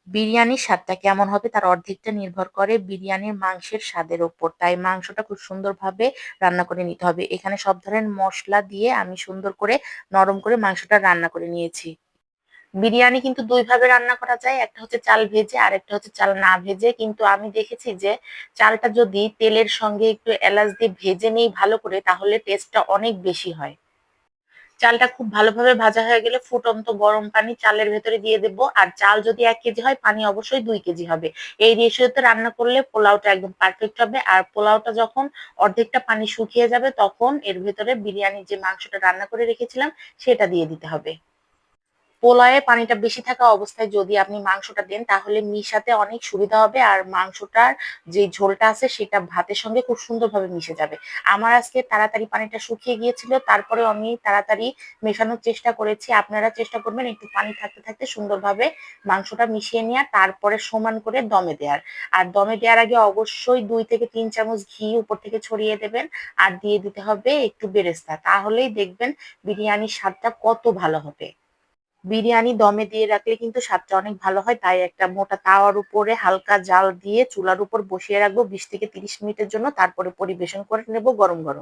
বিরিয়ানির স্বাদটা কেমন হবে তার অর্ধেকটা নির্ভর করে বিরিয়ানির মাংসের স্বাদের উপর। তাই মাংসটা খুব সুন্দরভাবে রান্না করে নিতে হবে। এখানে সব ধরনের মসলা দিয়ে আমি সুন্দর করে নরম করে মাংসটা রান্না করে নিয়েছি। বিরিয়ানি কিন্তু ২ ভাবে রান্না করা যায়। একটা হচ্ছে চাল ভেজে আর একটা হচ্ছে চাল না ভেজে। কিন্তু আমি দেখেছি যে চালটা যদি তেলের সঙ্গে একটু এলাচ দিয়ে ভেজে নেই ভালো করে তাহলে টেস্টটা অনেক বেশি হয়। চালটা খুব ভালোভাবে ভাজা হয়ে গেলে ফুটন্ত গরম পানি চালের ভেতরে দিয়ে দেব। আর চাল যদি ১ কেজি হয় পানি অবশ্যই ২ কেজি হবে। এই রেশিওতে রান্না করলে পোলাওটা একদম পারফেক্ট হবে। আর পোলাওটা যখন অর্ধেকটা পানি শুকিয়ে যাবে তখন এর ভেতরে বিরিয়ানির যে মাংসটা রান্না করে রেখেছিলাম সেটা দিয়ে দিতে হবে। পোলাওয়ে পানিটা বেশি থাকা অবস্থায় যদি আপনি মাংসটা দেন তাহলে মিশাতে অনেক সুবিধা হবে আর মাংসটার যে ঝোলটা আছে সেটা ভাতের সঙ্গে খুব সুন্দরভাবে মিশে যাবে। আমার আজকে তাড়াতাড়ি পানিটা শুকিয়ে গিয়েছিল তারপরে আমি তাড়াতাড়ি মেশানোর চেষ্টা করেছি। আপনারা চেষ্টা করবেন একটু পানি থাকতে থাকতে সুন্দরভাবে মাংসটা মিশিয়ে নেওয়ার তারপরে সমান করে দমে দেওয়ার। আর দমে দেওয়ার আগে অবশ্যই ২ থেকে ৩ চামচ ঘি উপর থেকে ছড়িয়ে দেবেন আর দিয়ে দিতে হবে একটু বেরেস্তা। তাহলেই দেখবেন বিরিয়ানির স্বাদটা কত ভালো হবে। বিরিয়ানি দমে দিয়ে রাখলে কিন্তু স্বাদটা অনেক ভালো হয়। তাই একটা মোটা তাওয়ার উপরে হালকা জাল দিয়ে চুলার উপর বসিয়ে রাখবো ২০ থেকে ৩০ মিনিটের জন্য। তারপরে পরিবেশন করে নেব গরম গরম।